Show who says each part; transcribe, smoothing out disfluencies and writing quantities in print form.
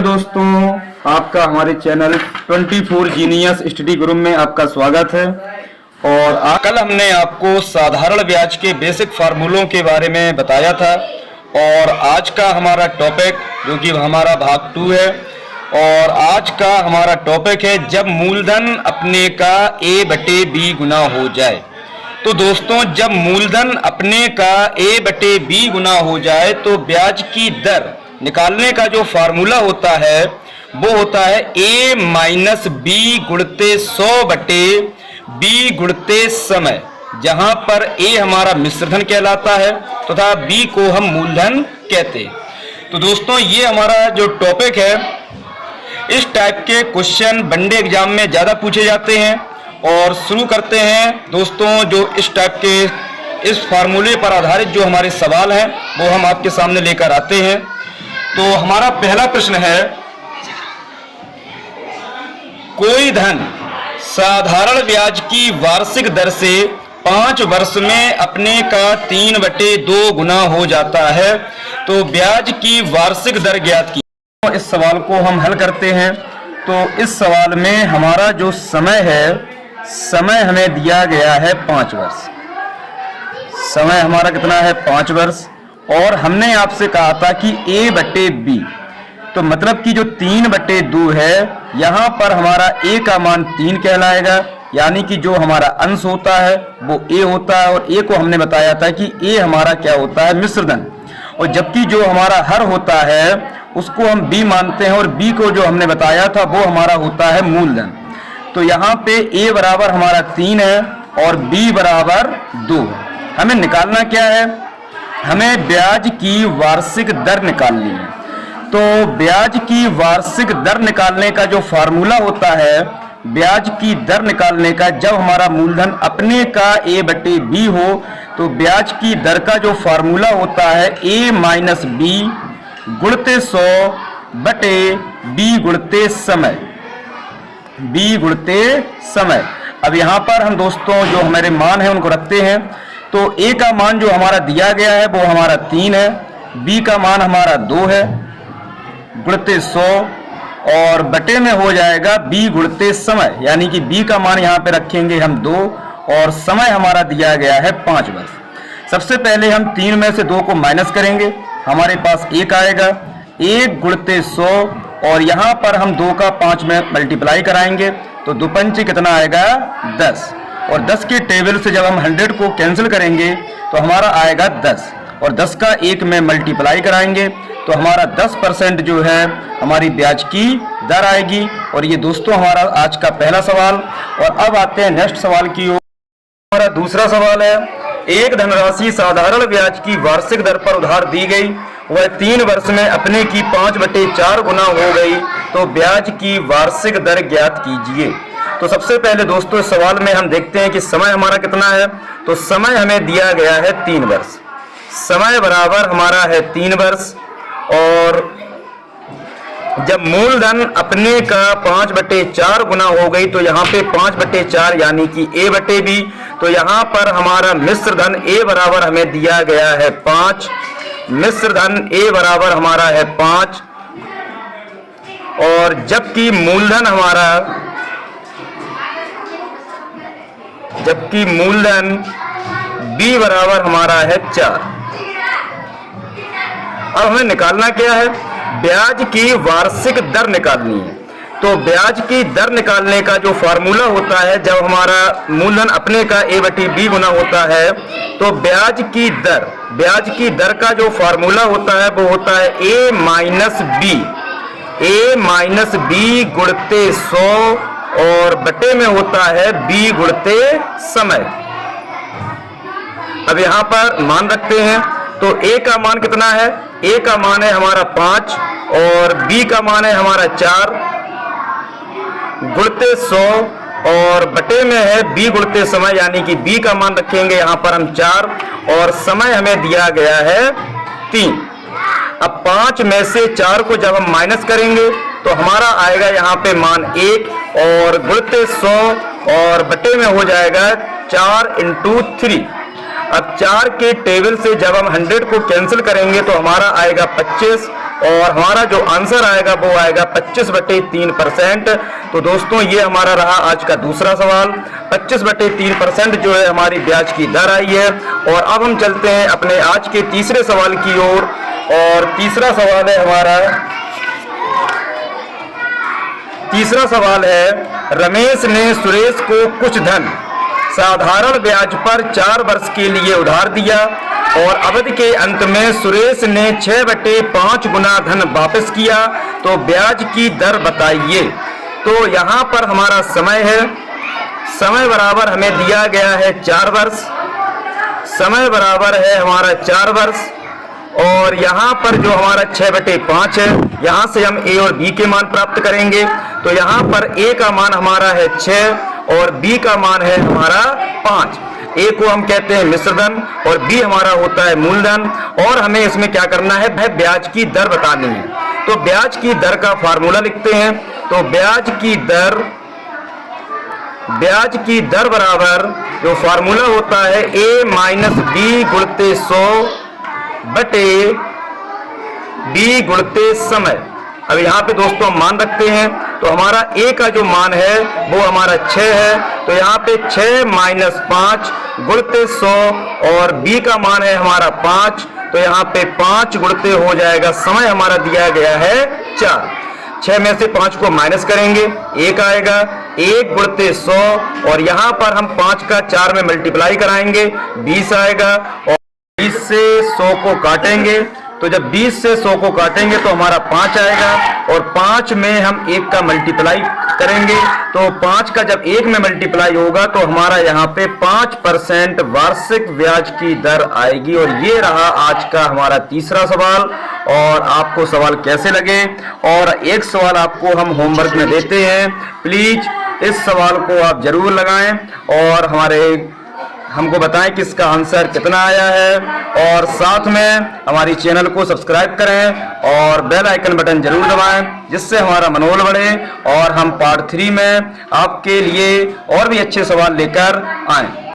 Speaker 1: दोस्तों, आपका हमारे चैनल 24 जीनियस स्टडी ग्रुप में आपका स्वागत है। और कल हमने आपको साधारण ब्याज के बेसिक फार्मूलों के बारे में बताया था और आज का हमारा टॉपिक जो कि हमारा भाग 2 है और आज का हमारा टॉपिक है जब मूलधन अपने का a/b गुना हो जाए। तो दोस्तों, जब मूलधन अपने का a/b गुना हो जाए तो ब्याज की दर निकालने का जो फार्मूला होता है वो होता है a-b गुणते 100/b गुणते समय, जहां पर a हमारा मिश्रधन कहलाता है तथा b को हम मूलधन कहते हैं। तो दोस्तों, ये हमारा जो टॉपिक है, इस टाइप के क्वेश्चन वनडे एग्जाम में ज़्यादा पूछे जाते हैं। और शुरू करते हैं दोस्तों, जो इस टाइप के इस फार्मूले पर आधारित जो हमारे सवाल हैं वो हम आपके सामने लेकर आते हैं। तो हमारा पहला प्रश्न है, कोई धन साधारण ब्याज की वार्षिक दर से 5 वर्ष में अपने का 3/2 गुना हो जाता है तो ब्याज की वार्षिक दर ज्ञात की। तो इस सवाल को हम हल करते हैं। तो इस सवाल में हमारा जो समय है, समय हमें दिया गया है 5 वर्ष। समय हमारा कितना है? 5 वर्ष। और हमने आपसे कहा था कि a/b, तो मतलब कि जो 3/2 है, यहाँ पर हमारा a का मान 3 कहलाएगा, यानी कि जो हमारा अंश होता है वो a होता है। और a को हमने बताया था कि a हमारा क्या होता है? मिश्रधन। और जबकि जो हमारा हर होता है उसको हम b मानते हैं और b को जो हमने बताया था वो हमारा होता है मूलधन। तो यहाँ पे a बराबर हमारा 3 है और b बराबर 2। हमें निकालना क्या है? हमें ब्याज की वार्षिक दर निकालनी है। तो ब्याज की वार्षिक दर निकालने का जो फार्मूला होता है, ब्याज की दर निकालने का, जब हमारा मूलधन अपने का a/b हो तो ब्याज की दर का जो फार्मूला होता है a-b गुणते 100/b गुणते समय, b गुणते समय। अब यहाँ पर हम दोस्तों जो हमारे मान हैं उनको रखते हैं। तो a का मान जो हमारा दिया गया है वो हमारा 3 है, b का मान हमारा 2 है गुणते 100 और बटे में हो जाएगा b गुणते समय, यानी कि b का मान यहाँ पे रखेंगे हम 2 और समय हमारा दिया गया है 5 वर्ष। सबसे पहले हम 3 में से 2 को माइनस करेंगे, हमारे पास 1 आएगा। 1 गुणते 100 और यहाँ पर हम 2 का 5 में मल्टीप्लाई कराएंगे तो 2 पंचे कितना आएगा? 10। और 10 के टेबल से जब हम 100 को कैंसिल करेंगे तो हमारा आएगा 10 और 10 का 1 में मल्टीप्लाई कराएंगे तो हमारा 10% जो है हमारी ब्याज की दर आएगी। और ये दोस्तों हमारा आज का पहला सवाल। और अब आते हैं नेक्स्ट सवाल की ओर। हमारा दूसरा सवाल है, एक धनराशि साधारण ब्याज की वार्षिक दर पर उधार दी गई, वह 3 वर्ष में अपने की 5/4 गुना हो गई, तो ब्याज की वार्षिक दर ज्ञात कीजिए। तो सबसे पहले दोस्तों इस सवाल में हम देखते हैं कि समय हमारा कितना है। तो समय हमें दिया गया है 3 वर्ष। समय बराबर हमारा है 3 वर्ष। और जब मूलधन अपने का 5/4 गुना हो गई तो यहाँ पे 5/4 यानी कि a/b। तो यहाँ पर हमारा मिश्रधन a बराबर हमें दिया गया है 5। मिश्रधन a बराबर हमारा है 5। और जबकि मूलधन b बराबर हमारा है 4। अब हमें निकालना क्या है? ब्याज की वार्षिक दर निकालनी है। तो ब्याज की दर निकालने का जो फार्मूला होता है, जब हमारा मूलधन अपने का a/b गुना होता है तो ब्याज की दर का जो फार्मूला होता है वो होता है a-b गुणते 100 और बटे में होता है b गुणते समय। अब यहाँ पर मान रखते हैं। तो a का मान कितना है? a का मान है हमारा 5 और b का मान है हमारा 4 गुणते 100 और बटे में है b गुणते समय, यानी कि b का मान रखेंगे यहाँ पर हम 4 और समय हमें दिया गया है 3। अब 5 में से 4 को जब हम माइनस करेंगे तो हमारा आएगा यहाँ पे मान 1 और गुणते 100 और बटे में हो जाएगा 4 × 3। अब 4 के टेबल से जब हम 100 को कैंसिल करेंगे तो हमारा आएगा 25 और हमारा जो आंसर आएगा वो आएगा 25/3%। तो दोस्तों ये हमारा रहा आज का दूसरा सवाल। 25/3% जो है हमारी ब्याज की दर आई है। और अब हम चलते हैं अपने आज के तीसरे सवाल की ओर। और तीसरा सवाल है रमेश ने सुरेश को कुछ धन साधारण ब्याज पर 4 वर्ष के लिए उधार दिया और अवधि के अंत में सुरेश ने 6/5 गुना धन वापस किया, तो ब्याज की दर बताइए। तो यहाँ पर हमारा समय है, समय बराबर हमें दिया गया है 4 वर्ष, समय बराबर है हमारा 4 वर्ष। और यहाँ पर जो हमारा 6/5 है, यहाँ से हम ए और बी के मान प्राप्त करेंगे। तो यहाँ पर ए का मान हमारा है 6 और बी का मान है हमारा 5। ए को हम कहते हैं मिश्रधन और बी हमारा होता है मूलधन। और हमें इसमें क्या करना है, ब्याज की दर बतानी है। तो ब्याज की दर का फार्मूला लिखते हैं। तो ब्याज की दर बराबर जो फार्मूला होता है ए माइनस बी गुणित 100 बटे बी गुणित समय। अब यहाँ पे दोस्तों हम मान रखते हैं। तो हमारा ए का जो मान है वो हमारा 6 है। तो यहाँ पे 6 - 5 गुणित 100 और बी का मान है हमारा 5। तो यहाँ पे 5 गुणित हो जाएगा, समय हमारा दिया गया है 4। 6 में से 5 को माइनस करेंगे, 1 आएगा, 1 गुणित 100 और यहाँ पर हम 5 का 4 में मल्टीप्लाई कराएंगे, 20 आएगा। और 20 से 100 को काटेंगे, तो जब 20 से 100 को काटेंगे तो हमारा 5 आएगा और 5 में हम 1 का मल्टीप्लाई करेंगे। तो 5 का जब 1 में मल्टीप्लाई होगा तो हमारा यहाँ पे 5% वार्षिक ब्याज की दर आएगी। और ये रहा आज का हमारा तीसरा सवाल। और आपको सवाल कैसे लगे, और एक सवाल आपको हम होमवर्क में देते हैं, प्लीज इस सवाल को आप जरूर लगाएं और हमको बताएं कि इसका आंसर कितना आया है। और साथ में हमारी चैनल को सब्सक्राइब करें और बेल आइकन बटन जरूर दबाएं, जिससे हमारा मनोबल बढ़े और हम पार्ट 3 में आपके लिए और भी अच्छे सवाल लेकर आएं।